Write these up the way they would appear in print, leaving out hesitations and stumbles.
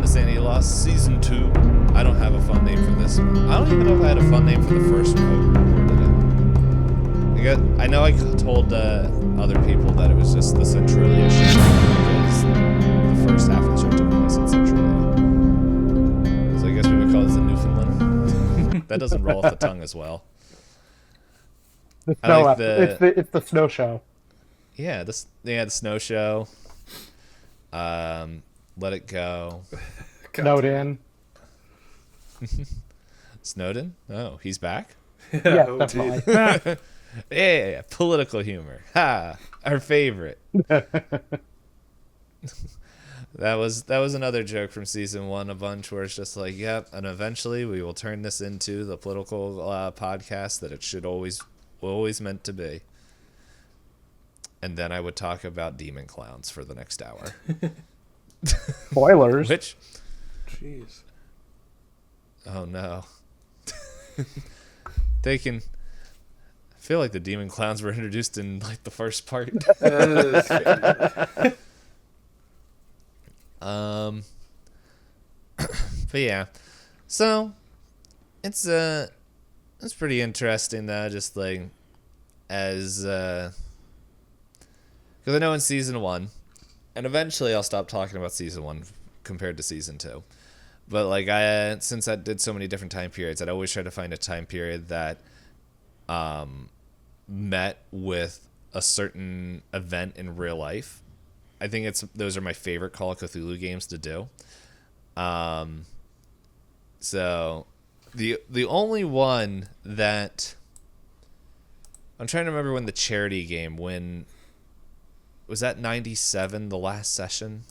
Sanity Lost Season 2. I don't have a fun name for this one. I don't even know if I had a fun name for the first one. I know I told other people that it was just the Centralia show because the first half of the show took place in Centralia. So I guess we would call this the Newfoundland. That doesn't roll off the tongue as well. The snow it's the snow show. Yeah, the snow show. Let It Go. Snowden. Snowden? Oh, he's back? Yeah, definitely. Yeah, political humor. Ha! Our favorite. That was another joke from season 1, a bunch where it's just like, yep, and eventually we will turn this into the political podcast that it should always meant to be. And then I would talk about demon clowns for the next hour. Spoilers. Which? Jeez. Oh no. They can. I feel like the demon clowns were introduced in like the first part. But yeah, so it's pretty interesting though, just like as because I know in season 1, and eventually I'll stop talking about season 1 compared to season 2. But like since I did so many different time periods, I'd always try to find a time period that met with a certain event in real life. I think those are my favorite Call of Cthulhu games to do. So the only one that I'm trying to remember when the charity game, when was that 97, the last session?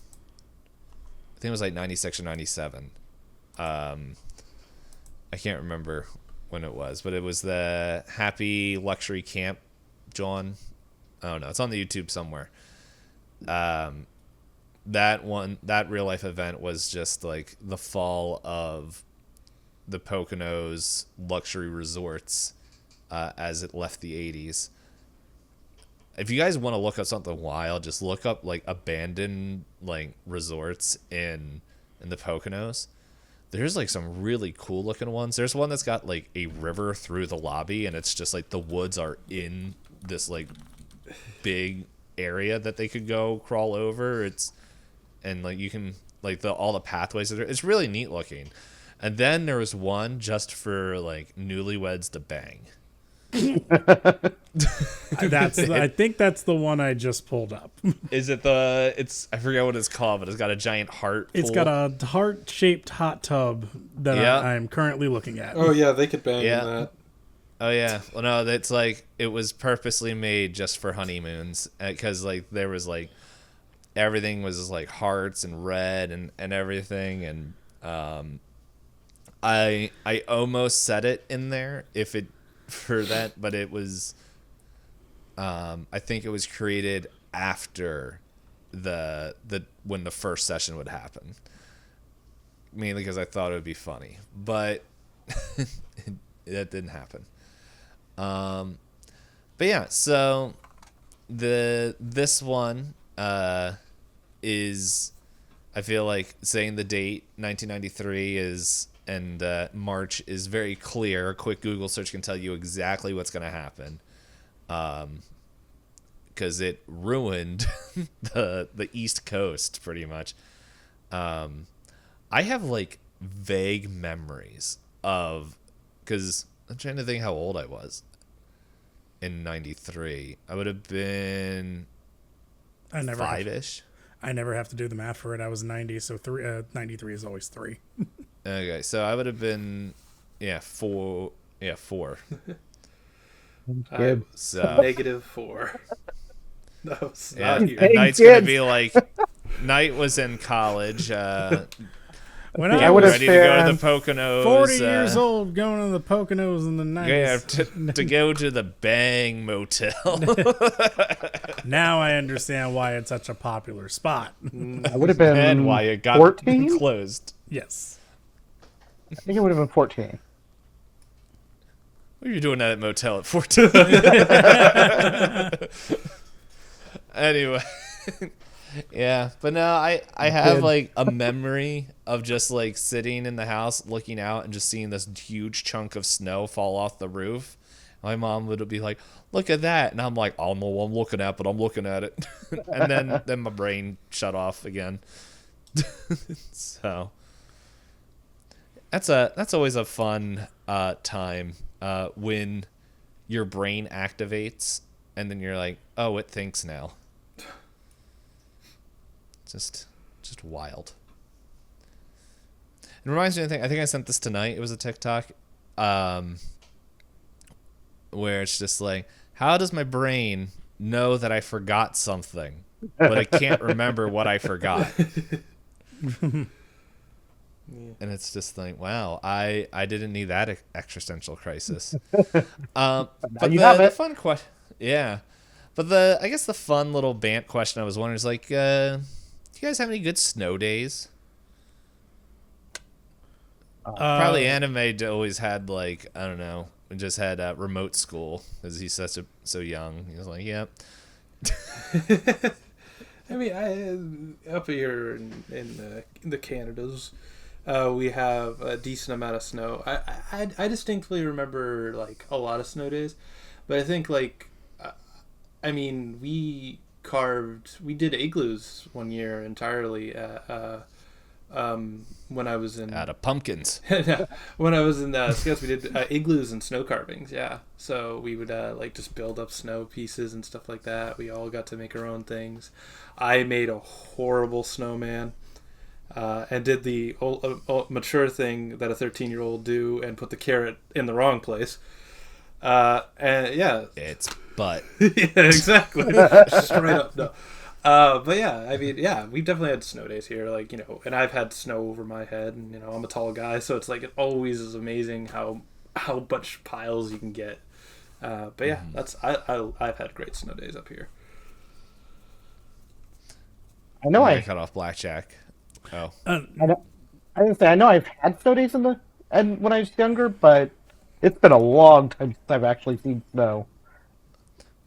I think it was like 96 or 97. I can't remember when it was, but it was the Happy Luxury Camp, John. I don't know. It's on the YouTube somewhere. That real life event was just like the fall of the Poconos luxury resorts as it left the 80s. If you guys want to look up something wild, just look up like abandoned like resorts in the Poconos. There's like some really cool looking ones. There's one that's got like a river through the lobby, and it's just like the woods are in this like big area that they could go crawl over. And like you can like all the pathways that it's really neat looking. And then there was one just for like newlyweds to bang. I think that's the one I just pulled up. Is it I forget what it's called, but it's got a giant heart pool. It's got a heart-shaped hot tub that I'm currently looking at. Oh yeah, they could bang in that. Oh yeah. Well, no, that's like it was purposely made just for honeymoons because like there was like everything was like hearts and red and everything, and I almost said it in there for that, but it was I think it was created after the when the first session would happen, mainly because I thought it would be funny, but that didn't happen. But yeah, so this one is, I feel like saying the date 1993 is and March is very clear. A quick Google search can tell you exactly what's going to happen, because it ruined the East Coast pretty much. I have like vague memories of, because I'm trying to think how old I was in 93. I would have been 5-ish. I never have to do the math for it. I was 90, so 93 is always 3. Okay, so I would have been 4. Yeah, 4. Good. So -4. No, yeah, and Knight's gonna be like, Knight was in college. When I I was ready to go to the Poconos. 40 years old, going to the Poconos in the 90s. Yeah, to go to the Bang Motel. Now I understand why it's such a popular spot. I would have been And why it got 14? closed. Yes. I think it would have been 14. What are you doing at that motel at 14? Anyway. Yeah, but no, I have like a memory of just like sitting in the house looking out and just seeing this huge chunk of snow fall off the roof. My mom would be like, "Look at that," and I'm like, "I don't know what I'm looking at, but I'm looking at it." And then my brain shut off again. So that's always a fun time when your brain activates and then you're like, "Oh, it thinks now." Just wild. It reminds me of anything. I think I sent this tonight. It was a TikTok, where it's just like, how does my brain know that I forgot something, but I can't remember what I forgot? And it's just like, wow, I didn't need that existential crisis. But you have the it. fun question, yeah. But I guess the fun little bant question I was wondering is like, do you guys have any good snow days? Probably anime always had like, I don't know, just had remote school because he's so young. He was like, yep. I mean, up here in the Canadas, we have a decent amount of snow. I distinctly remember like a lot of snow days, but I think like, I mean, we did igloos one year entirely when I was in Out of pumpkins. when I was in Scouts. We did igloos and snow carvings. Yeah, so we would like just build up snow pieces and stuff like that. We all got to make our own things. I made a horrible snowman and did the old, mature thing that a 13-year-old do and put the carrot in the wrong place. And yeah, It's butt. yeah, exactly. Straight up, no. But yeah, I mean, yeah, we've definitely had snow days here, like, you know, and I've had snow over my head, and, you know, I'm a tall guy, so it's like, it always is amazing how much piles you can get. But yeah, I've had great snow days up here. I know I cut off blackjack. Oh, I know. I didn't say I know I've had snow days and when I was younger, but it's been a long time since I've actually seen snow.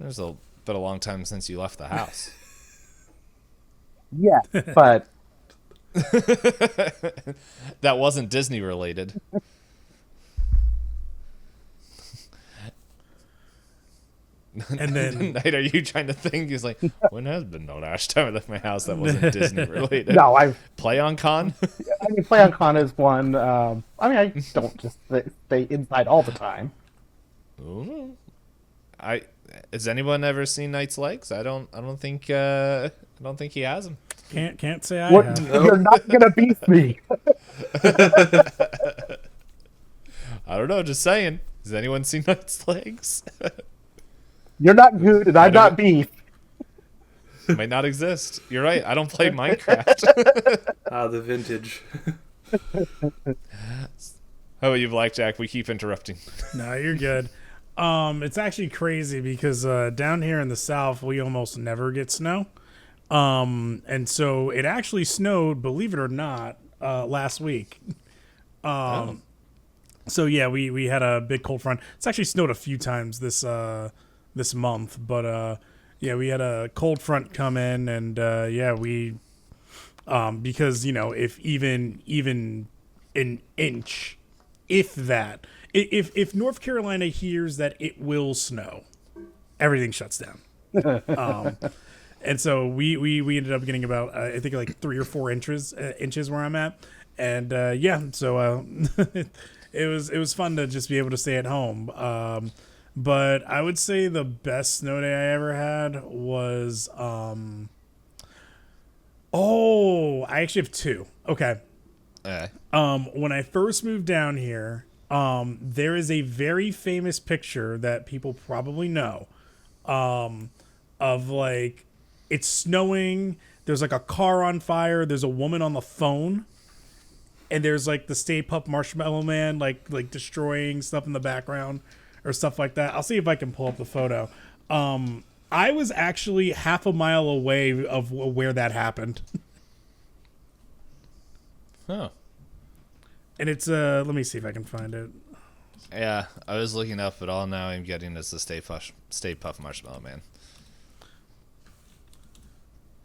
there's been a long time since you left the house. Yeah, but That wasn't Disney related. And then Night, are you trying to think? He's like, when has been the last time I left my house that wasn't Disney related? no, I've Play on con? I mean, play on con is one. I mean, I don't just stay inside all the time. Ooh. Has anyone ever seen Knight's legs? I don't think he has them. can't say I What, have. you're not gonna beat me. I don't know, just saying. Has anyone seen Knight's legs? You're not good, and I'm not beef. It might not exist. You're right. I don't play Minecraft. The vintage. How about you, Blackjack? We keep interrupting. No, you're good. It's actually crazy because down here in the South, we almost never get snow. And so it actually snowed, believe it or not, last week. So yeah, we had a big cold front. It's actually snowed a few times this month, but yeah, we had a cold front come in, and yeah, we because, you know, if even an inch, if that, if North Carolina hears that it will snow, everything shuts down. And so we ended up getting about I think like 3 or 4 inches where I'm at, and yeah, so it was fun to just be able to stay at home. But I would say the best snow day I ever had was I actually have 2. Okay. When I first moved down here, there is a very famous picture that people probably know, of like, it's snowing, there's like a car on fire, there's a woman on the phone, and there's like the Stay Puft Marshmallow Man like destroying stuff in the background or stuff like that. I'll see if I can pull up the photo. I was actually half a mile away of where that happened. Huh. And it's let me see if I can find it. Yeah, I was looking up, but all now I'm getting is the Stay Puft Marshmallow Man.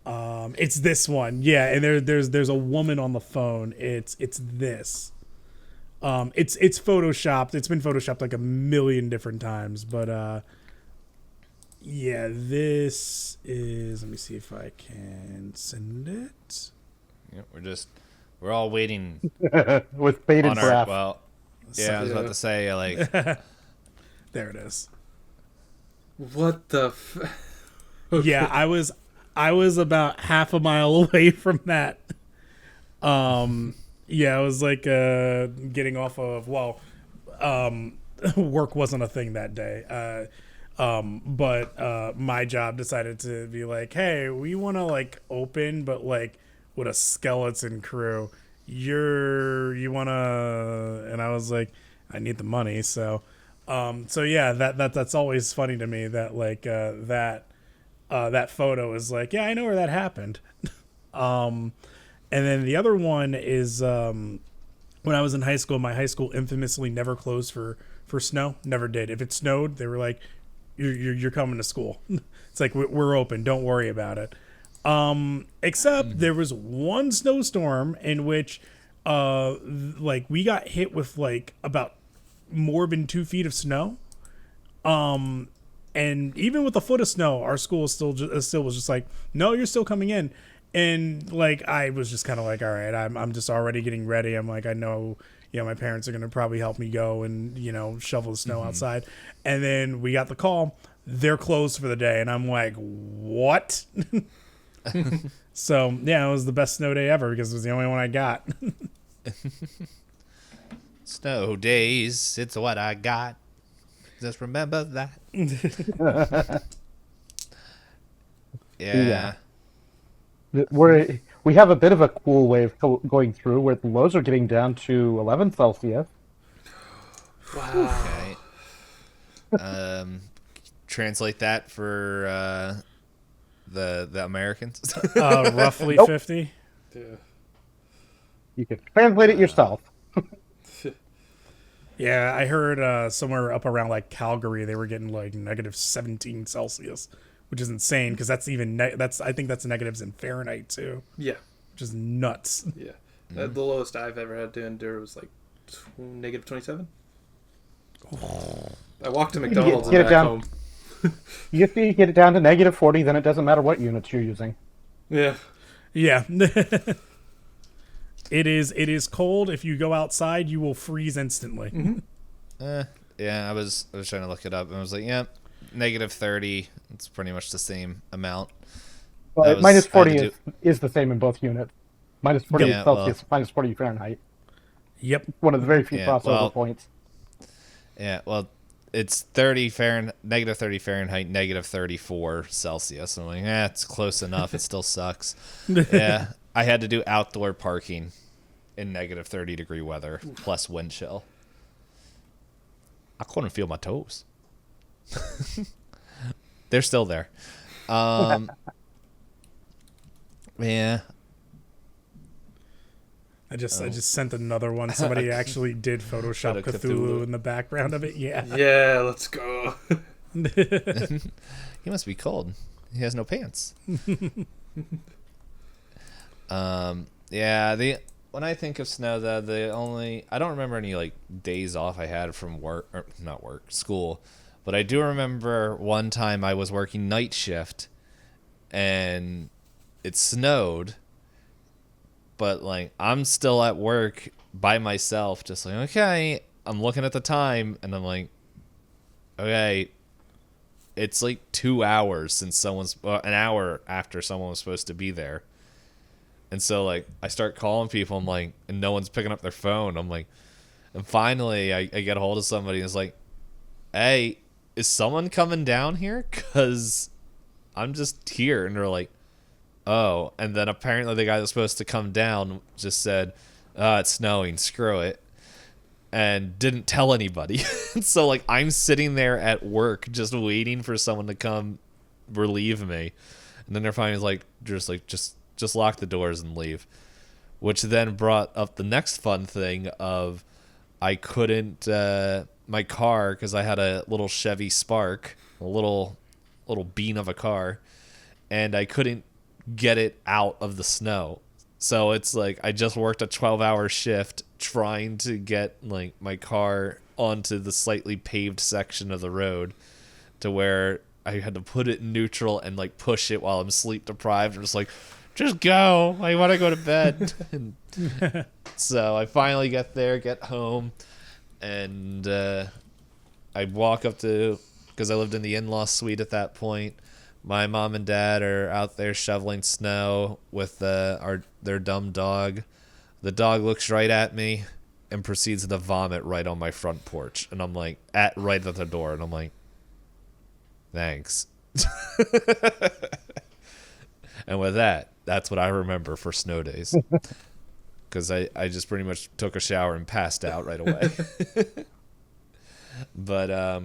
It's this one, yeah. And there's a woman on the phone. It's this. It's photoshopped. It's been photoshopped like a million different times, but yeah. This is. Let me see if I can send it. Yeah, we're all waiting With bated on our. breath. Well, yeah, I was about to say like. There it is. What the? Okay. Yeah, I was about half a mile away from that. Yeah, I was like getting off of work wasn't a thing that day. But my job decided to be like, hey, we want to like open, but like with a skeleton crew. You wanna? And I was like, I need the money, so. So yeah, that's always funny to me that like that photo is like, yeah, I know where that happened. And then the other one is when I was in high school, my high school infamously never closed for snow. Never did. If it snowed, they were like, you're coming to school. It's like we're open. Don't worry about it. Except there was one snowstorm in which like we got hit with like about more than 2 feet of snow. And even with a foot of snow, our school still was just like, no, you're still coming in. And like I was just kind of like, all right, I'm just already getting ready. I'm like, I know, my parents are gonna probably help me go and shovel the snow outside. And then we got the call, they're closed for the day, and I'm like, what? So yeah, it was the best snow day ever because it was the only one I got. Snow days, it's what I got. Just remember that. Yeah. We have a bit of a cool wave going through where the lows are getting down to 11 Celsius. Wow. Okay. Translate that for the Americans. Roughly Nope. 50. Yeah. You can translate it yourself. Yeah, I heard somewhere up around like Calgary, they were getting like negative 17 Celsius, which is insane because that's even I think that's negatives in Fahrenheit too, Yeah. which is nuts. Yeah. The lowest I've ever had to endure was like negative 27. I walked to McDonald's get and it back down. home. You have to get it down to negative 40, then it doesn't matter what units you're using. Yeah. Yeah. It is cold. If you go outside, you will freeze instantly. Mm-hmm. Yeah, I was trying to look it up and I was like, yeah, negative 30. It's pretty much the same amount. But minus 40 is the same in both units. Minus 40 Yeah, Celsius, minus 40 Fahrenheit. Yep. One of the very few Yeah, crossover points. Yeah, well, it's 30 Fahrenheit, negative 30 Fahrenheit, negative 34 Celsius. I'm like, it's close enough. It still sucks. Yeah, I had to do outdoor parking in negative 30-degree weather plus wind chill. I couldn't feel my toes. They're still there. Yeah. I just sent another one. Somebody actually did Photoshop Cthulhu in the background of it. Yeah. Yeah, let's go. He must be cold. He has no pants. Yeah, when I think of snow, I don't remember any like days off I had from work, or not work, school, but I do remember one time I was working night shift and it snowed, but like I'm still at work by myself, just like, okay, I'm looking at the time and I'm like, okay, it's like 2 hours since an hour after someone was supposed to be there. And so, like, I start calling people, I'm like, and no one's picking up their phone. I'm like, and finally I get a hold of somebody and it's like, hey, is someone coming down here? Because I'm just here. And they're like, oh. And then apparently the guy that's supposed to come down just said, it's snowing, screw it. And didn't tell anybody. So, like, I'm sitting there at work just waiting for someone to come relieve me. And then they're finally like, just lock the doors and leave. Which then brought up the next fun thing of I couldn't, my car, because I had a little Chevy Spark, a little bean of a car, and I couldn't get it out of the snow. So it's like I just worked a 12-hour shift trying to get like my car onto the slightly paved section of the road to where I had to put it in neutral and like push it while I'm sleep deprived. I'm just like, just go. I want to go to bed. And so I finally get home, and I walk up to, because I lived in the in-law suite at that point. My mom and dad are out there shoveling snow with their dumb dog. The dog looks right at me and proceeds to vomit right on my front porch. And I'm like, right at the door. And I'm like, thanks. And with that, that's what I remember for snow days. Because I just pretty much took a shower and passed out right away. But,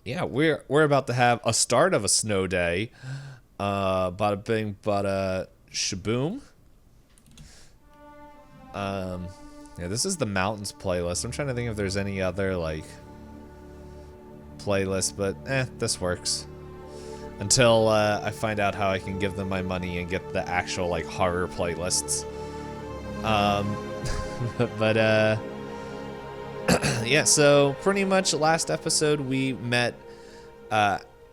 yeah, we're about to have a start of a snow day. Bada bing, bada shaboom. Yeah, this is the mountains playlist. I'm trying to think if there's any other like playlist, but this works. Until I find out how I can give them my money and get the actual like horror playlists. But yeah, so pretty much last episode we met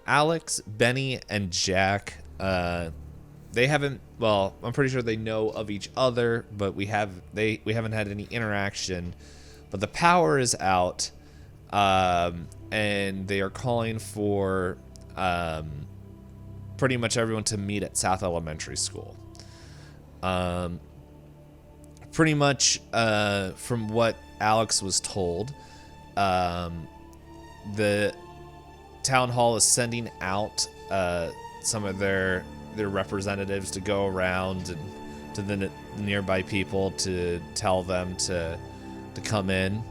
Alex, Benny, and Jack. They haven't, well, I'm pretty sure they know of each other, but we haven't had any interaction. But the power is out, and they are calling for pretty much everyone to meet at South Elementary School. Pretty much from what Alex was told, the town hall is sending out some of their representatives to go around and to the nearby people to tell them to come in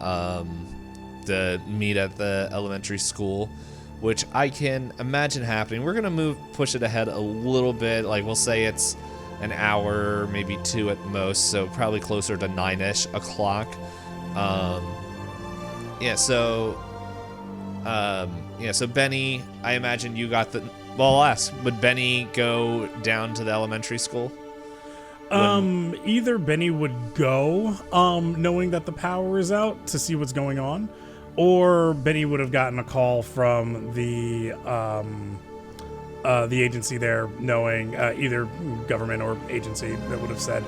to meet at the elementary school, which I can imagine happening. We're gonna push it ahead a little bit. Like we'll say it's an hour, maybe 2 at most, so probably closer to 9-ish o'clock. So Benny, I imagine you got the. Well, I'll ask. Would Benny go down to the elementary school? Either Benny would go, knowing that the power is out to see what's going on, or Benny would have gotten a call from the agency there, knowing either government or agency that would have said,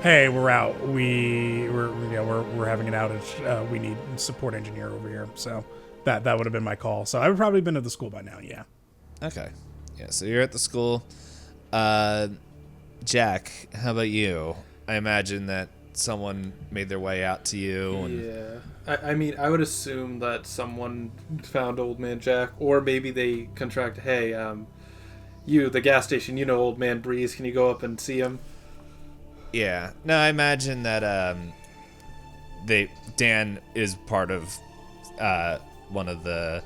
"Hey, we're out. We're having an outage. We need support engineer over here." So that would have been my call. So I would probably have been at the school by now. Yeah. Okay. Yeah. So you're at the school. Jack, how about you? I imagine that someone made their way out to you. And... Yeah. I mean, I would assume that someone found Old Man Jack, or maybe they contracted, hey, you, the gas station, you know Old Man Brees, can you go up and see him? Yeah. No, I imagine that Dan is part of one of the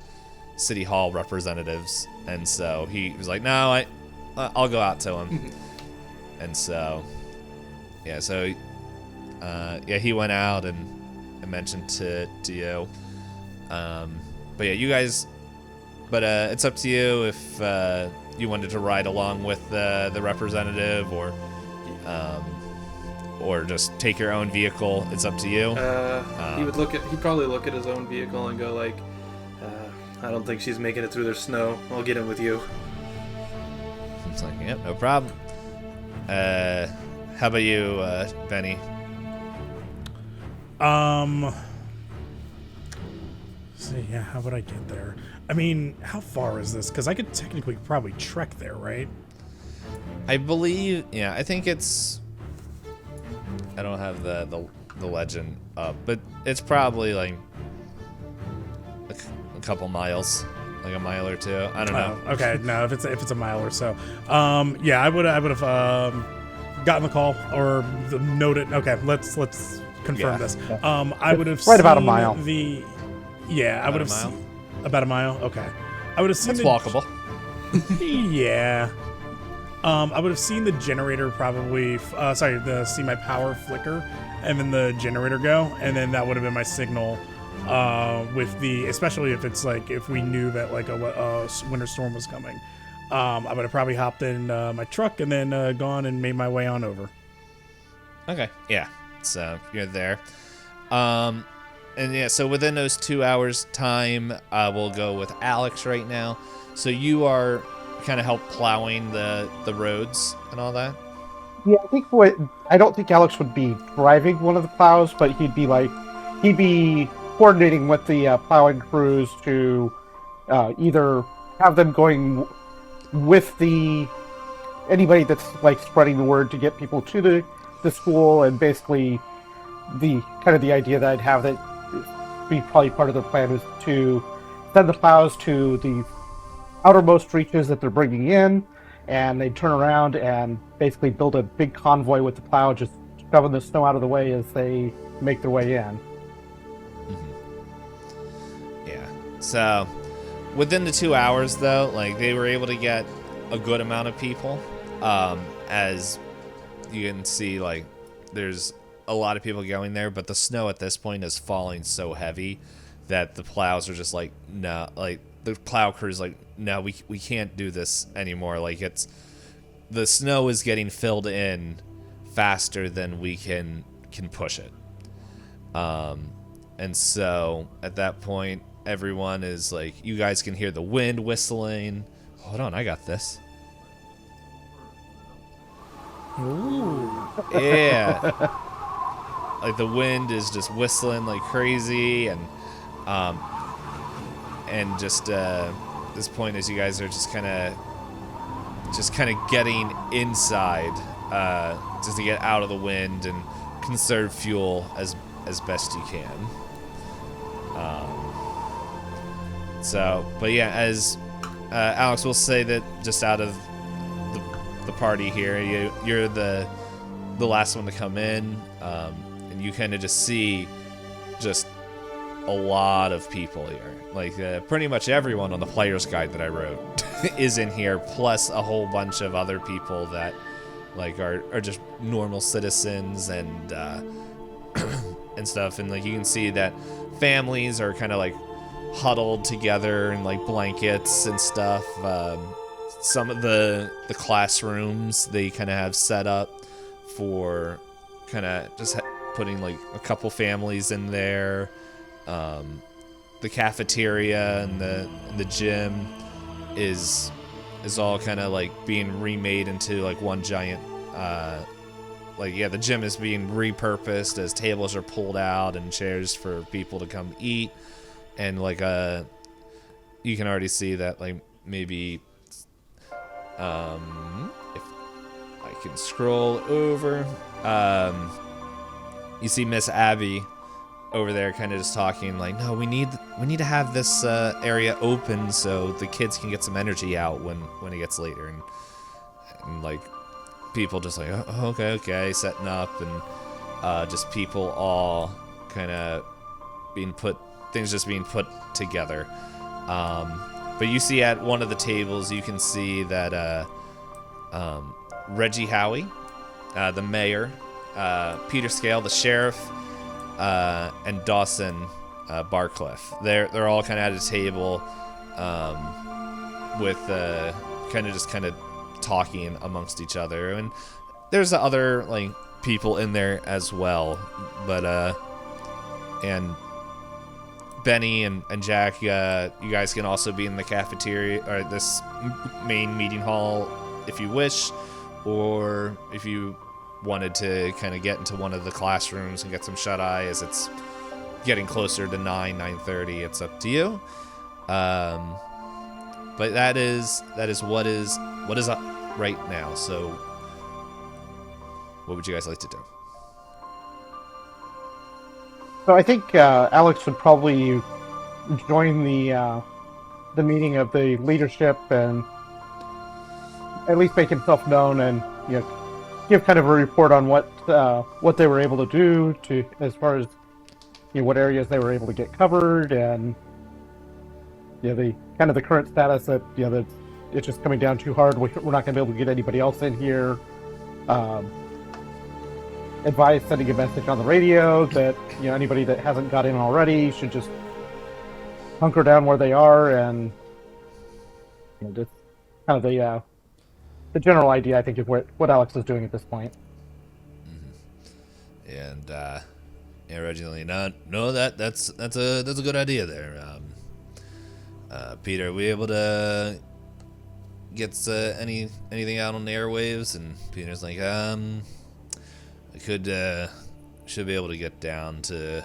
city hall representatives, and so he was like, no, I'll go out to him. And so, yeah, he went out and mentioned to you. But yeah, you guys, but it's up to you if you wanted to ride along with the representative or just take your own vehicle. It's up to you. He'd probably look at his own vehicle and go like, I don't think she's making it through their snow. I'll get in with you. It's like, yep, no problem. How about you, Benny? So yeah, how would I get there? I mean, how far is this? Because I could technically probably trek there, right? I believe, yeah, I think it's. I don't have the legend up, but it's probably like a couple miles, like a mile or two. I don't know. Okay, no, if it's a mile or so, yeah, I would have gotten the call or noted. Okay, let's confirm this. I would have right about a mile. I would have seen about a mile. Okay, I would have seen. It's walkable. Yeah. I would have seen the generator probably. See my power flicker, and then the generator go, and then that would have been my signal. Especially if it's like if we knew that like a winter storm was coming, I would have probably hopped in my truck and then gone and made my way on over. Okay, yeah. So you're there. And yeah, so within those 2 hours time, we'll go with Alex right now. So you are kind of help plowing the roads and all that? Yeah, I don't think Alex would be driving one of the plows, but he'd be coordinating with the plowing crews to either have them going with anybody that's like spreading the word to get people to the school, and basically the idea that I'd have that be probably part of their plan is to send the plows to the outermost reaches that they're bringing in, and they turn around and basically build a big convoy with the plow, just shoving the snow out of the way as they make their way in. Yeah. So within the 2 hours, though, like they were able to get a good amount of people. As you can see, like there's a lot of people going there, but the snow at this point is falling so heavy that the plows are just like, no, like the plow crew's like, no, we can't do this anymore. Like the snow is getting filled in faster than we can push it. And so at that point, everyone is like, you guys can hear the wind whistling. Hold on, I got this. Ooh. Yeah. Like the wind is just whistling like crazy, and just this point, as you guys are just kind of getting inside, just to get out of the wind and conserve fuel as best you can. But yeah, as Alex will say that just out of the party here, you're the last one to come in. And you kind of just see just a lot of people here. Like pretty much everyone on the player's guide that I wrote is in here, plus a whole bunch of other people that like are just normal citizens and and stuff. And like you can see that families are kind of like huddled together in like blankets and stuff. Some of the classrooms they kind of have set up for kind of just putting like a couple families in there. The cafeteria and the gym is all kind of like being remade into like one giant the gym is being repurposed as tables are pulled out and chairs for people to come eat. And like you can already see that like maybe if I can scroll over, you see Miss Abby over there kind of just talking like, no, we need to have this area open so the kids can get some energy out when it gets later. And like people just like, oh, okay, setting up, and just people all kind of being put together. But you see at one of the tables, you can see that Reggie Howie, the mayor, Peter Scale, the sheriff, and Dawson Barcliff. They're all kind of at a table with kind of talking amongst each other. And there's other like people in there as well, but and Benny and Jack, you guys can also be in the cafeteria or this main meeting hall if you wish, or if you wanted to kind of get into one of the classrooms and get some shut-eye as it's getting closer to 9:30. It's up to you. But that is what is up right now. So what would you guys like to do? So I think Alex would probably join the meeting of the leadership and at least make himself known, and give kind of a report on what they were able to do as far as what areas they were able to get covered, and the kind of the current status that that it's just coming down too hard. We're not going to be able to get anybody else in here. Advise sending a message on the radio that anybody that hasn't got in already should just hunker down where they are, and just kind of the general idea, I think, of what Alex is doing at this point. And yeah, originally, no, that's a good idea there. Peter, are we able to get anything out on the airwaves? And Peter's like, I should be able to get down to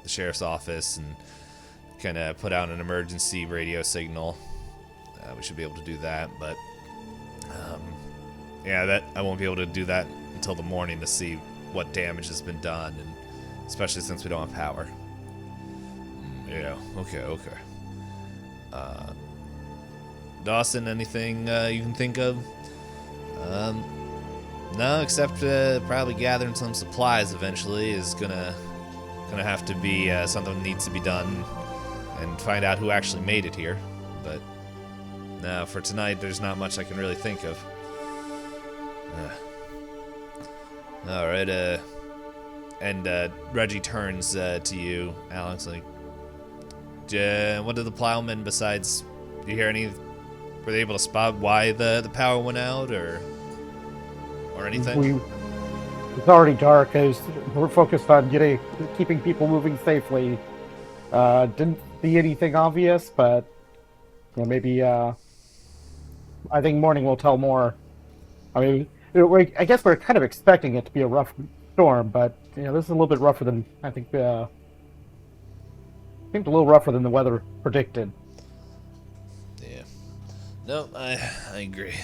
the sheriff's office and kind of put out an emergency radio signal. We should be able to do that, but yeah, that I won't be able to do that until the morning to see what damage has been done, and especially since we don't have power. Yeah, okay. Dawson, anything you can think of? No, except probably gathering some supplies eventually is gonna have to be something that needs to be done, and find out who actually made it here. But no, for tonight, there's not much I can really think of. All right, and Reggie turns to you, Alex, like, what did the plowmen, besides, do you hear any, were they able to spot why the power went out, or anything? It's already dark, as we're focused on keeping people moving safely. Didn't see anything obvious, but maybe I think morning will tell more. I mean, I guess we're kind of expecting it to be a rough storm, but this is a little bit rougher than I think. I think a little rougher than the weather predicted. Yeah. No, I agree.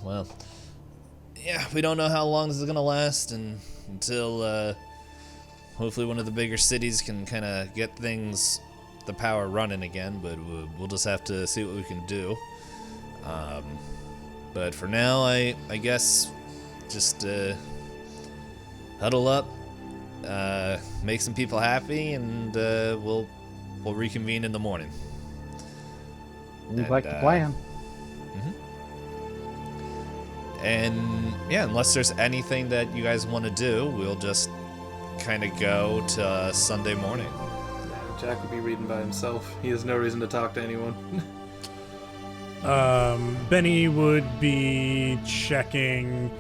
Well, yeah, we don't know how long this is gonna last, and until hopefully one of the bigger cities can kind of get the power running again. But we'll just have to see what we can do. But for now, I guess just huddle up, make some people happy, and we'll reconvene in the morning. We'd like to plan. And yeah, unless there's anything that you guys want to do, we'll just kind of go to Sunday morning. Jack will be reading by himself. He has no reason to talk to anyone. Benny would be checking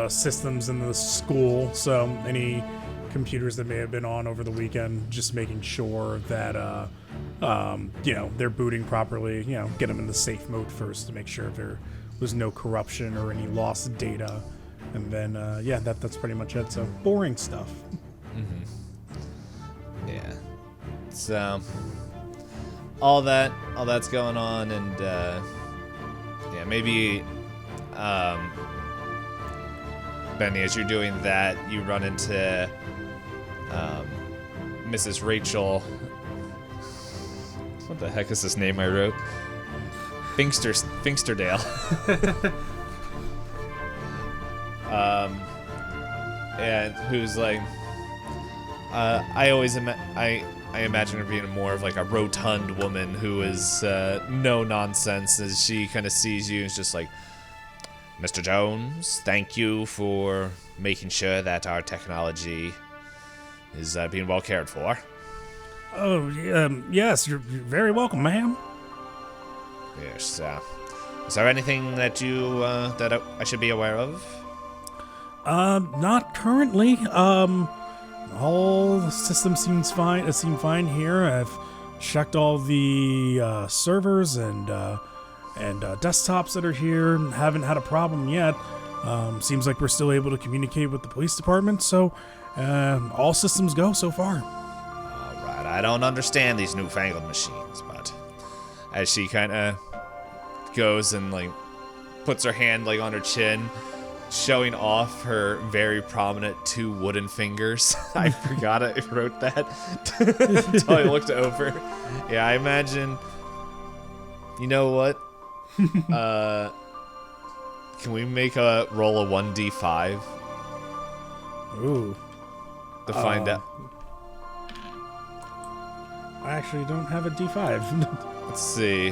systems in the school, so any computers that may have been on over the weekend, just making sure that they're booting properly. Get them in the safe mode first to make sure there was no corruption or any lost data, and then that's pretty much it. So boring stuff. Yeah, so all that's going on, and yeah, maybe Benny, as you're doing that, you run into Mrs. Rachel. What the heck is this name I wrote? Finksterdale. And who's like, I imagine her being more of like a rotund woman who is no nonsense, as she kind of sees you and is just like, Mr. Jones, thank you for making sure that our technology is being well cared for. Oh, yes, you're very welcome, ma'am. Yes. Is there anything that that I should be aware of? Not currently. All the systems seem fine here. I've checked all the servers and desktops that are here. Haven't had a problem yet. Seems like we're still able to communicate with the police department. So, all systems go so far. All right. I don't understand these newfangled machines, but as she kind of goes and like puts her hand like on her chin, showing off her very prominent 2 wooden fingers. I forgot I wrote that until I looked over. Yeah, I imagine. You know what? Can we make a roll a 1d5? Ooh. To find out. I actually don't have a D5. Let's see.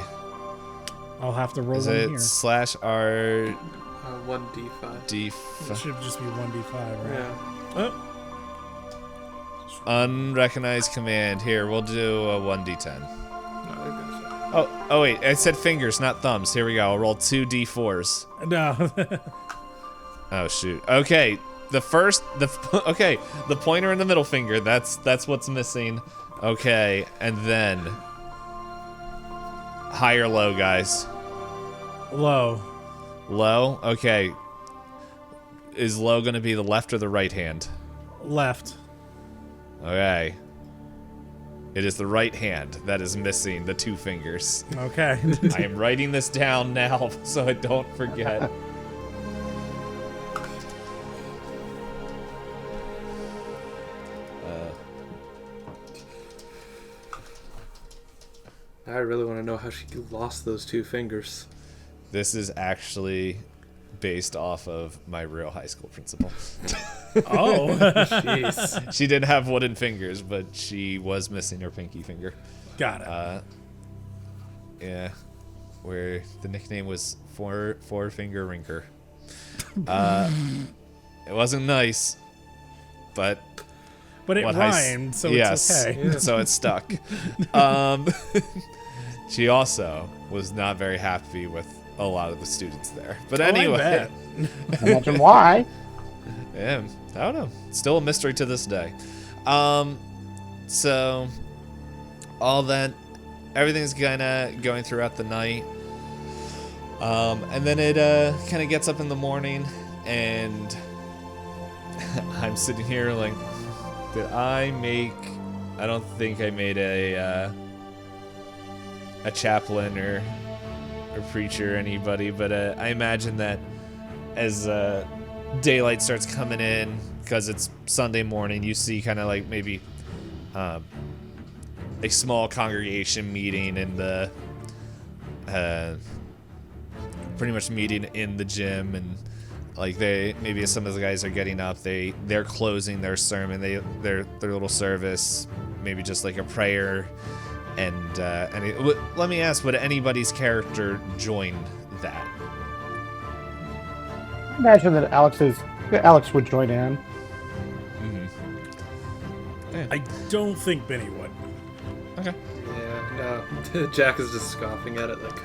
I'll have to roll Is one it here. /R 1d5. It should just be 1d5, right? Yeah. Unrecognized command. Here, we'll do a 1d10. No, they're good. Oh wait, I said fingers, not thumbs. Here we go. I'll roll 2 d4s. No. Oh shoot. Okay, the pointer and the middle finger. That's what's missing. Okay, and then high or low, guys. Low. Low. Okay. Is low gonna be the left or the right hand? Left. Okay. It is the right hand that is missing the 2 fingers. Okay. I am writing this down now so I don't forget. I really want to know how she lost those 2 fingers. This is actually based off of my real high school principal. Oh. Jeez. She didn't have wooden fingers, but she was missing her pinky finger. Got it. Yeah, where the nickname was Four Finger Rinker. It wasn't nice, but But it rhymed, so it's okay. Yeah. So it stuck. She also was not very happy with a lot of the students there. But anyway, Imagine why. yeah, I don't know. Still a mystery to this day. So all that, everything's kind of going throughout the night. And then it kind of gets up in the morning, and I'm sitting here like, did I make? I don't think I made a chaplain or a preacher or anybody, but I imagine that as daylight starts coming in, because it's Sunday morning, you see kind of like maybe a small congregation meeting in the pretty much meeting in the gym, and like maybe some of the guys are getting up, they're closing their sermon, their little service, maybe just like a prayer, and let me ask, would anybody's character join that? Imagine that Alex would join in. I don't think Benny would. Okay. Yeah, no. Jack is just scoffing at it like...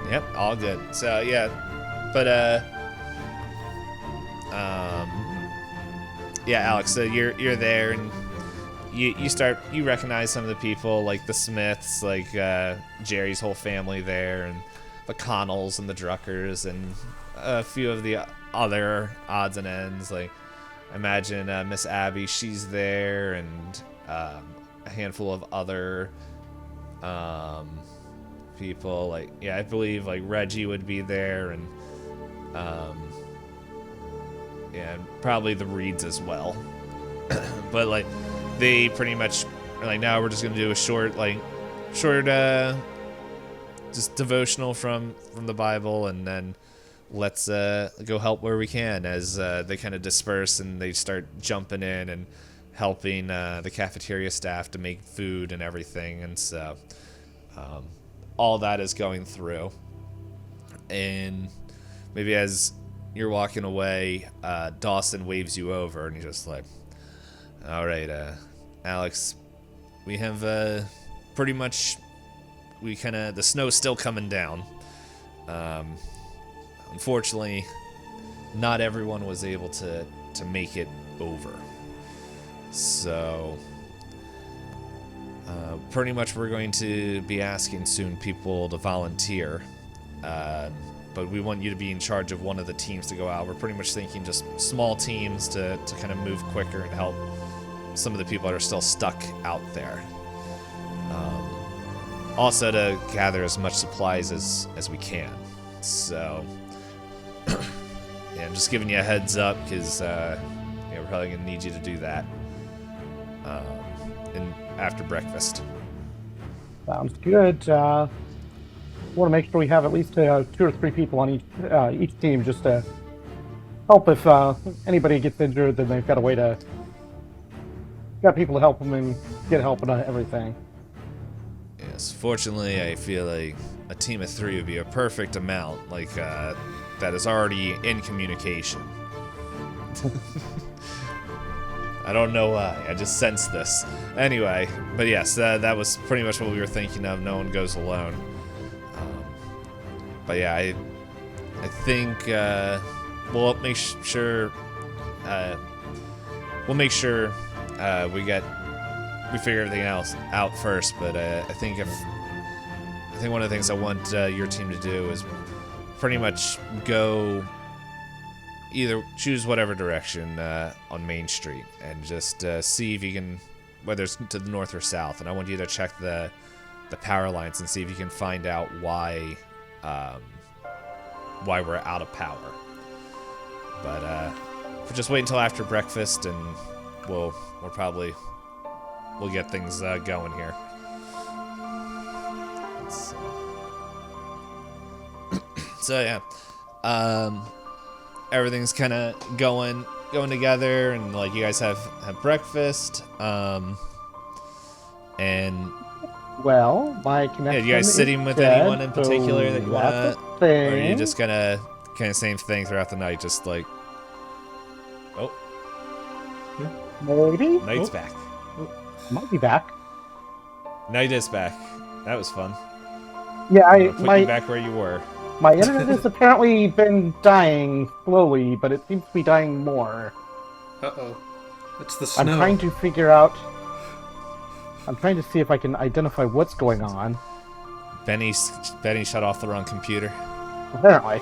Yep, all good. So yeah, but yeah, Alex. So you're there, and you recognize some of the people, like the Smiths, like Jerry's whole family there, and the Connells and the Druckers, and a few of the other odds and ends. Like imagine Miss Abby, she's there, and a handful of other people, like I believe like Reggie would be there, and and probably the Reeds as well. But like they pretty much are like, now we're just gonna do a short just devotional from the Bible, and then let's go help where we can, as they kind of disperse and they start jumping in and helping the cafeteria staff to make food and everything. And so all that is going through, and maybe as you're walking away, Dawson waves you over, and he's just like, all right, Alex, we have pretty much, the snow's still coming down. Unfortunately, not everyone was able to make it over. So pretty much we're going to be asking soon people to volunteer. But we want you to be in charge of one of the teams to go out. We're pretty much thinking just small teams to kind of move quicker and help some of the people that are still stuck out there. Also to gather as much supplies as we can. So, yeah, I'm just giving you a heads up, because we're probably going to need you to do that after breakfast. Sounds good. Want to make sure we have at least 2 or 3 people on each team, just to help if anybody gets injured. Then they've got a way to got people to help them and get help and everything. Yes, fortunately, I feel like a team of 3 would be a perfect amount, like that is already in communication. I don't know why. I just sensed this. Anyway, but yes, that was pretty much what we were thinking of. No one goes alone. But yeah, I think we'll make sure we figure everything else out first. But I think one of the things I want your team to do is pretty much go either choose whatever direction on Main Street and just see if you can, whether it's to the north or south. And I want you to check the power lines and see if you can find out why we're out of power. But we'll just wait until after breakfast, and we'll get things going here. So yeah, everything's kind of going together, and like you guys have breakfast, and Well, my connection. you guys sitting with anyone in particular that you want to, or are you thing. just gonna kind of same thing throughout the night, just like, oh, Maybe. night's back. Might be back. Night is back. That was fun. Yeah, I'm gonna put you back where you were. my internet has apparently been dying slowly, but it seems to be dying more. Uh-oh. It's the snow. I'm trying to figure out. I'm trying to see if I can identify what's going on. Benny shut off the wrong computer. Apparently.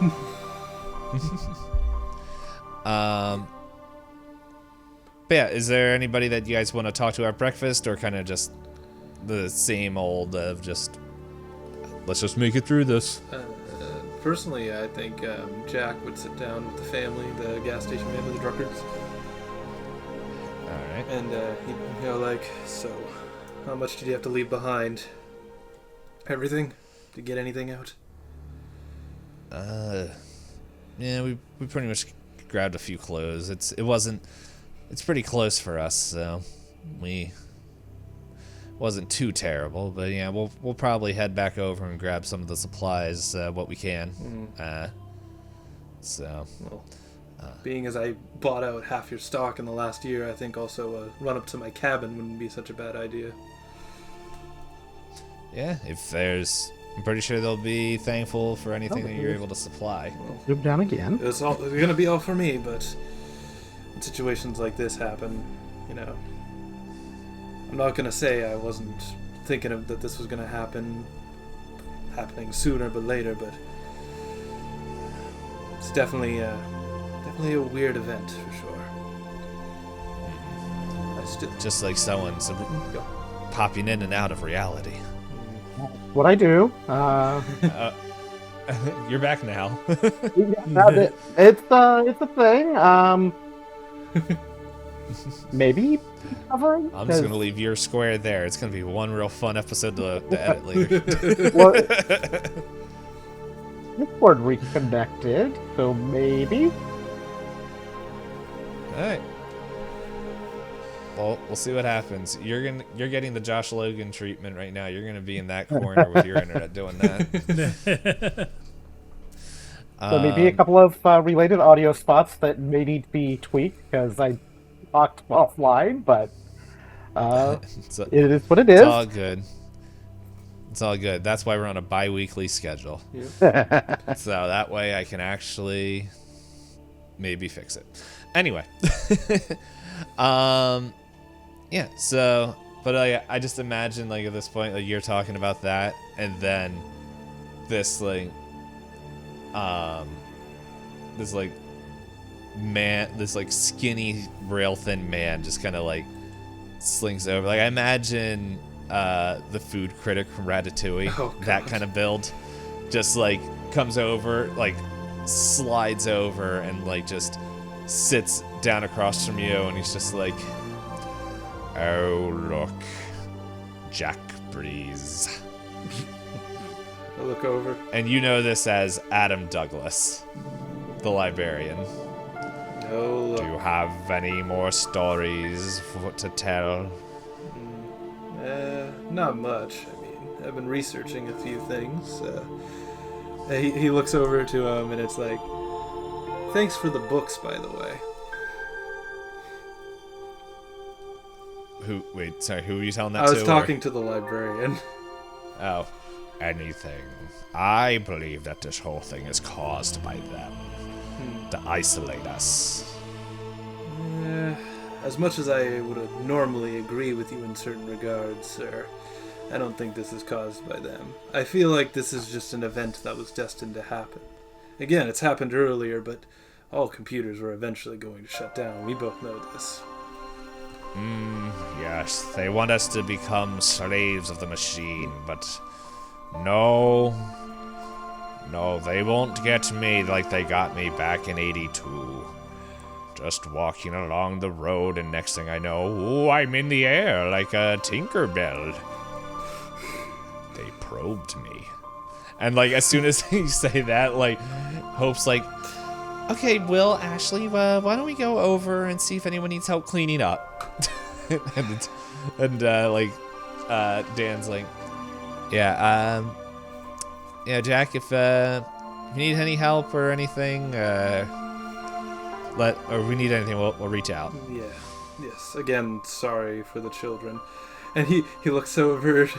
But yeah, is there anybody that you guys want to talk to at breakfast, or kind of just the same old of just let's just make it through this? Personally, I think Jack would sit down with the family, the gas station family, the Druckards, All right. and he'd go like, so, how much did you have to leave behind? Everything? Did you get anything out? Yeah, we pretty much grabbed a few clothes. It's pretty close for us, so we wasn't too terrible. But yeah, we'll probably head back over and grab some of the supplies, what we can. So. Well, being as I bought out half your stock in the last year, I think also a run up to my cabin wouldn't be such a bad idea. Yeah, I'm pretty sure they'll be thankful for anything that you're able to supply. Zoom down again. It's gonna be all for me, but when situations like this happen, I'm not gonna say I wasn't thinking of that this was gonna happening sooner but later, but it's definitely a weird event for sure. Just like someone's popping in and out of reality. What I do. You're back now. It's a thing. Maybe covering. I'm just gonna leave your square there. It's gonna be one real fun episode to edit later. Well, Discord reconnected, so maybe. All right. Well, we'll see what happens. You're getting the Josh Logan treatment right now. You're gonna be in that corner with your internet doing that. So maybe a couple of related audio spots that may need to be tweaked because I talked offline, but it is what it is. It's all good. It's all good. That's why we're on a bi-weekly schedule. Yeah. So that way I can actually maybe fix it. Anyway. Yeah, so, but I just imagine, like, at this point, like, you're talking about that, and then this, like, this skinny, rail-thin man just kind of, like, slings over. Like, I imagine, the food critic from Ratatouille, that kind of build, just, like, comes over, like, slides over, and, like, just sits down across from you, and he's just like, oh, look, Jack Brees. I look over. And you know this as Adam Douglas, the librarian. Oh, look. Do you have any more stories to tell? Not much. I mean, I've been researching a few things. He looks over to him, and it's like, thanks for the books, by the way. Wait, sorry. Who are you telling that I to? was talking to the librarian. Oh, anything. I believe that this whole thing is caused by them to isolate us. As much as I would normally agree with you in certain regards, sir, I don't think this is caused by them. I feel like this is just an event that was destined to happen. Again, it's happened earlier, but all computers were eventually going to shut down. We both know this. Yes, they want us to become slaves of the machine, but no, they won't get me like they got me back in 82. Just walking along the road, and next thing I know, ooh, I'm in the air like a Tinkerbell. They probed me. And, like, as soon as you say that, like, Hope's like, okay, Will, Ashley, why don't we go over and see if anyone needs help cleaning up? and Dan's like, yeah, Jack, if you need any help or anything, or we need anything, we'll reach out. Yeah. Yes. Again, sorry for the children. And he looks over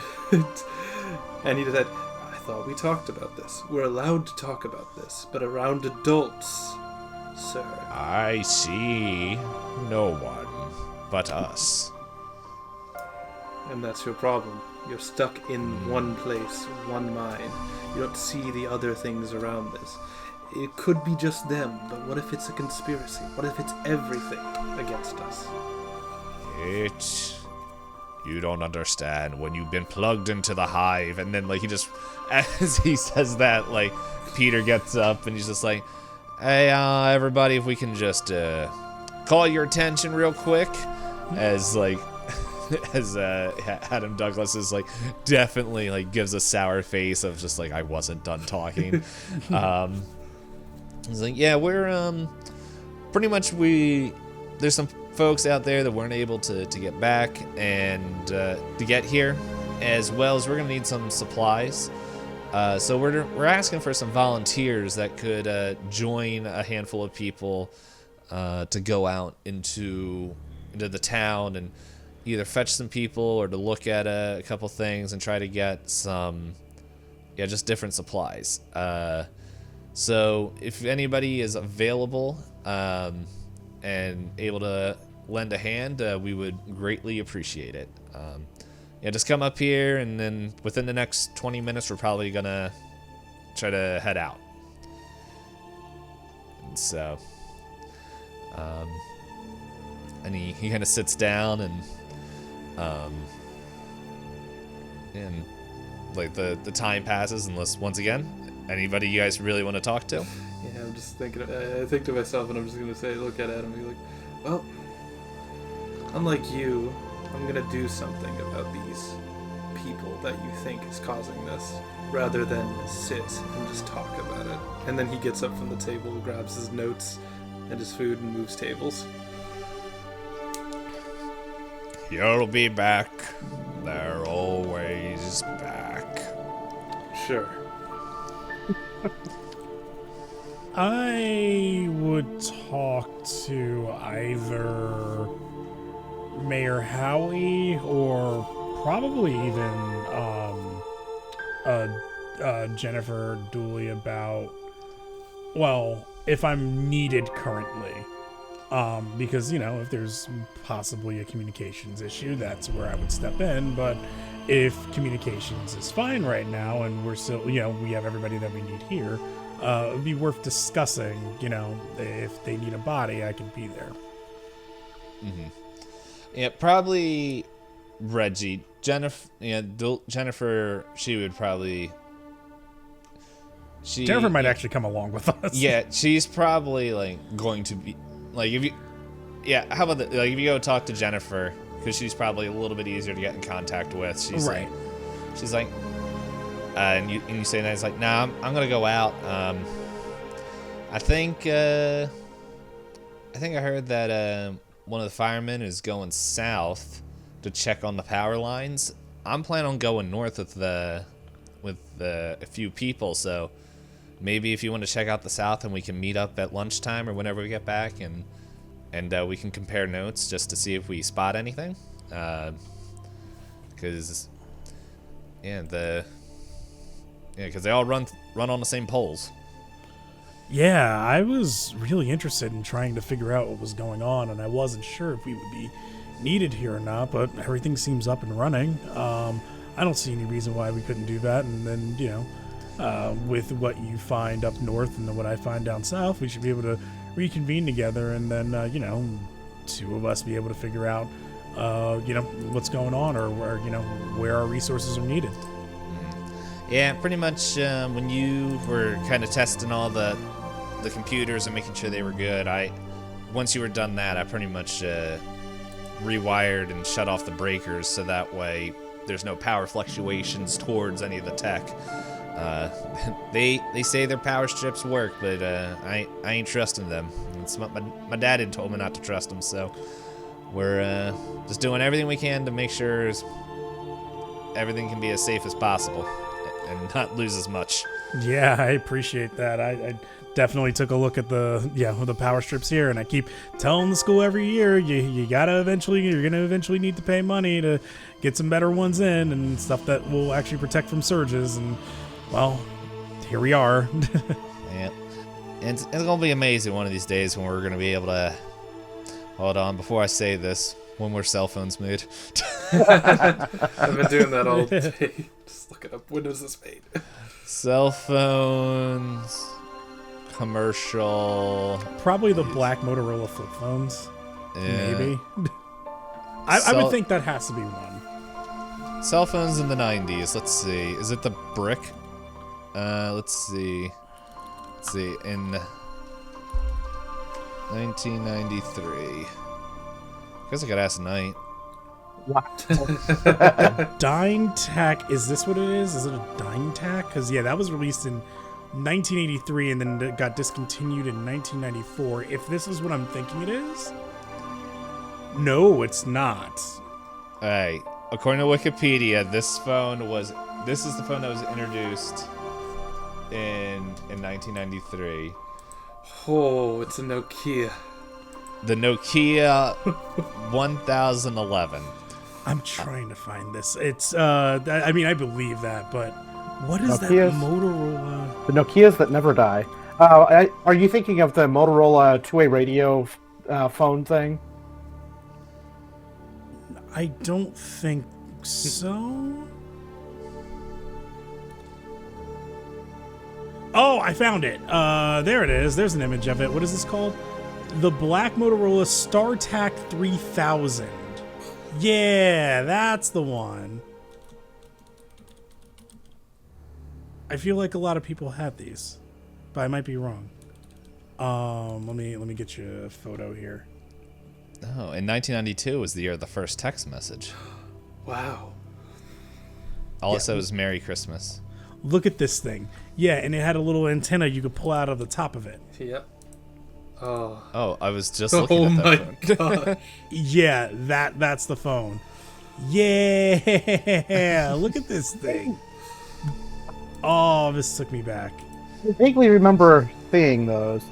and he said, I thought we talked about this. We're allowed to talk about this, but around adults, sir. I see no one but us. And that's your problem. You're stuck in one place, one mind. You don't see the other things around this. It could be just them, but what if it's a conspiracy? What if it's everything against us? You don't understand when you've been plugged into the hive. And then, like, he just, as he says that, like, Peter gets up and he's just like, hey, everybody, if we can just call your attention real quick, as, like, as Adam Douglas is, like, definitely, like, gives a sour face of just, like, I wasn't done talking. He's like, yeah, we're, pretty much there's some folks out there that weren't able to get back and to get here, as well as we're gonna need some supplies. So we're asking for some volunteers that could join a handful of people to go out into the town and either fetch some people or to look at a couple things and try to get some, just different supplies. So if anybody is available and able to lend a hand, we would greatly appreciate it. Just come up here, and then within the next 20 minutes, we're probably gonna try to head out. And so, and he kind of sits down, and like the time passes, unless once again, anybody you guys really want to talk to? Yeah, I'm just thinking. I think to myself, and I'm just gonna say, look at Adam, and be like, well, unlike you, I'm gonna do something about these people that you think is causing this, rather than sit and just talk about it. And then he gets up from the table, grabs his notes and his food, and moves tables. You'll be back. They're always back. Sure. I would talk to either Mayor Howie or probably even Jennifer Dooley about, well, if I'm needed currently. Because, if there's possibly a communications issue, that's where I would step in. But if communications is fine right now and we're still, we have everybody that we need here, it would be worth discussing, if they need a body, I can be there. Mm-hmm. Yeah, probably Reggie. Jennifer, she would probably... Jennifer might actually come along with us. Yeah, she's probably, like, going to be... Like, if you... Yeah, how about that? Like, if you go talk to Jennifer, because she's probably a little bit easier to get in contact with. She's right. She's like... and you say that, it's like, nah, I'm gonna go out. I think I heard that one of the firemen is going south to check on the power lines. I'm planning on going north with a few people, so maybe if you want to check out the south, and we can meet up at lunchtime or whenever we get back, and we can compare notes just to see if we spot anything. because because they all run on the same poles. Yeah, I was really interested in trying to figure out what was going on, and I wasn't sure if we would be needed here or not, but everything seems up and running. I don't see any reason why we couldn't do that, and then, with what you find up north and then what I find down south, we should be able to reconvene together, and then, two of us be able to figure out, what's going on, or where our resources are needed. Yeah, pretty much when you were kind of testing all the computers and making sure they were good, once you were done that, I pretty much rewired and shut off the breakers so that way there's no power fluctuations towards any of the tech. They say their power strips work, but I ain't trusting them. It's my dad had told me not to trust them, so we're just doing everything we can to make sure everything can be as safe as possible and not lose as much. Yeah, I appreciate that. I definitely took a look at the power strips here, and I keep telling the school every year, you're gonna eventually need to pay money to get some better ones in and stuff that will actually protect from surges, and well, here we are. Yeah, and it's gonna be amazing one of these days when we're gonna be able to. Hold on, before I say this, when were cell phones made? I've been doing that all day. Just looking up, when was this made? Cell phones, commercial. Probably the black Motorola flip phones. Yeah. Maybe. I would think that has to be one. Cell phones in the 90s. Let's see. Is it the brick? Let's see. In 1993. Guess I could ask Knight. Dying Tack, is this what it is? Is it a Dying Tack? Because, yeah, that was released in 1983 and then it got discontinued in 1994. If this is what I'm thinking it is? No, it's not. Alright, according to Wikipedia, this is the phone that was introduced in 1993. Oh, it's a Nokia. The Nokia 1011. I'm trying to find this. It's, I mean, I believe that, but what is that Nokia's, Motorola? The Nokias that never die. Are you thinking of the Motorola two-way radio phone thing? I don't think so. Oh, I found it. There it is. There's an image of it. What is this called? The black Motorola StarTAC 3000. Yeah, that's the one. I feel like a lot of people had these, but I might be wrong. Let me get you a photo here. Oh, in 1992 was the year of the first text message. Wow. All it said was Merry Christmas. Look at this thing. Yeah, and it had a little antenna you could pull out of the top of it. Yep. Oh. Oh, I was just looking at that phone. God. Yeah, that's the phone. Yeah, look at this thing. Oh, this took me back. I vaguely remember seeing those.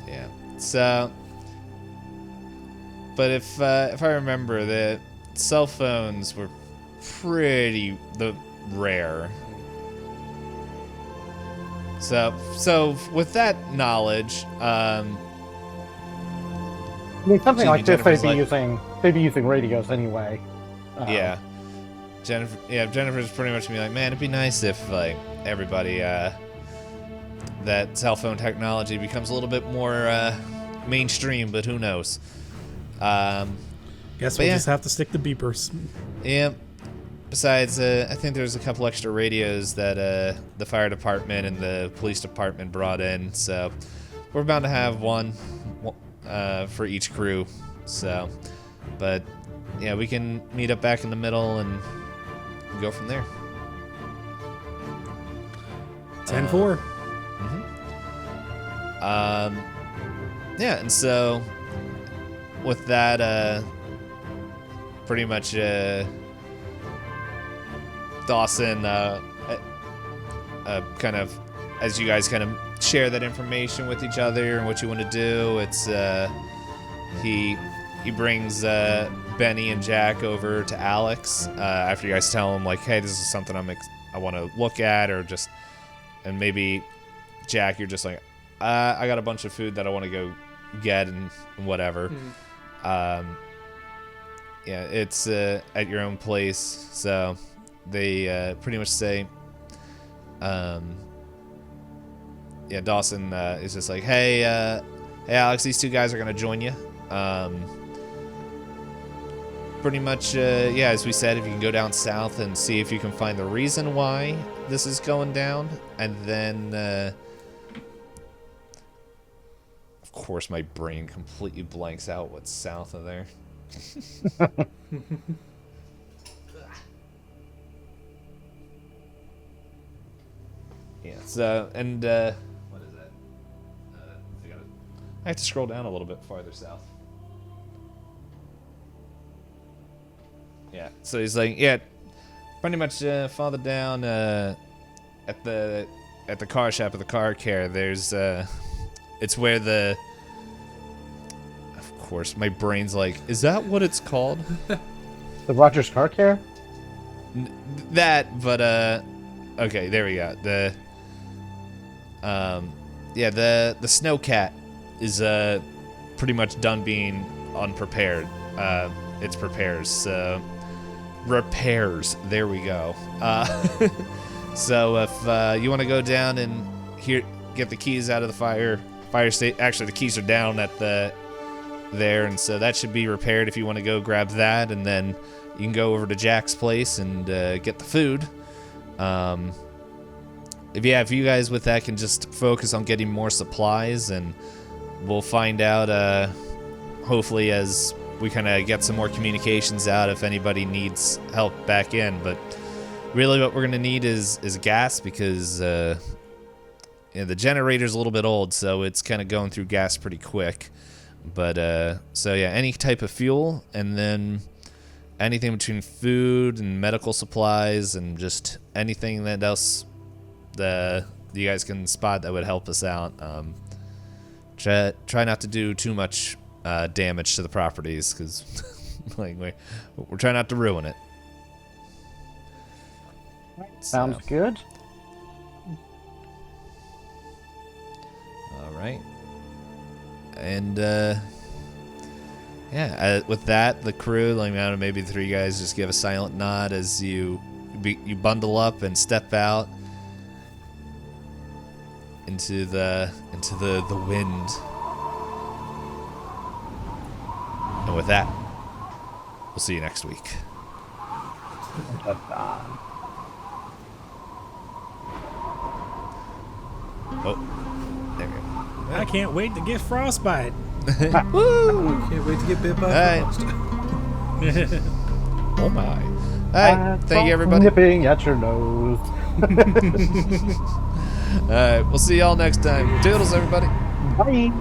Yeah. So, but if I remember, the cell phones were pretty rare. So with that knowledge, I mean, something like this, Jennifer's they'd be using radios anyway. yeah, Jennifer's pretty much be like, man, it'd be nice if like everybody that cell phone technology becomes a little bit more mainstream, but who knows? Guess we'll just have to stick to beepers. Yeah. Besides, I think there's a couple extra radios that the fire department and the police department brought in, so we're bound to have one for each crew. So, but yeah, we can meet up back in the middle and go from there. 10-4. Yeah, and so with that, pretty much. Dawson, kind of, as you guys kind of share that information with each other and what you want to do, it's he he brings Benny and Jack over to Alex after you guys tell him like, hey, this is something I want to look at, or just, and maybe Jack, you're just like, I got a bunch of food that I want to go get and whatever. Yeah, it's at your own place, so they pretty much say, yeah, Dawson is just like, hey, hey, Alex, these two guys are gonna join you. Pretty much, yeah, as we said, if you can go down south and see if you can find the reason why this is going down, and then, of course, my brain completely blanks out what's south of there. Yeah, so, and, what is that? I have to scroll down a little bit farther south. Yeah, so he's like, yeah, pretty much farther down at the car shop, at the car care, there's, it's where the, of course, my brain's like, is that what it's called? The Rogers Car Care? That, but, okay, there we go. The, yeah, the snowcat is, pretty much done being unprepared. It's repairs, so, repairs, there we go. So if, you want to go down and get the keys out of the fire station, actually the keys are down at there, and so that should be repaired if you want to go grab that, and then you can go over to Jack's place and get the food. If you guys with that can just focus on getting more supplies, and we'll find out hopefully as we kind of get some more communications out if anybody needs help back in. But really what we're going to need is gas, because the generator's a little bit old, so it's kind of going through gas pretty quick. But so yeah, any type of fuel, and then anything between food and medical supplies and just anything that else you guys can spot that would help us out. Try not to do too much damage to the properties, because like we're trying not to ruin it. Sounds good. All right. And yeah, with that, the crew, like, I don't know, maybe the three guys just give a silent nod as you bundle up and step out into the wind. And with that, we'll see you next week. Oh, there we go. I can't wait to get frostbite. Woo! Can't wait to get bit by Hey. frost. Oh my. All right, thank you, everybody. Nipping at your nose. All right, we'll see y'all next time. Toodles, everybody. Bye.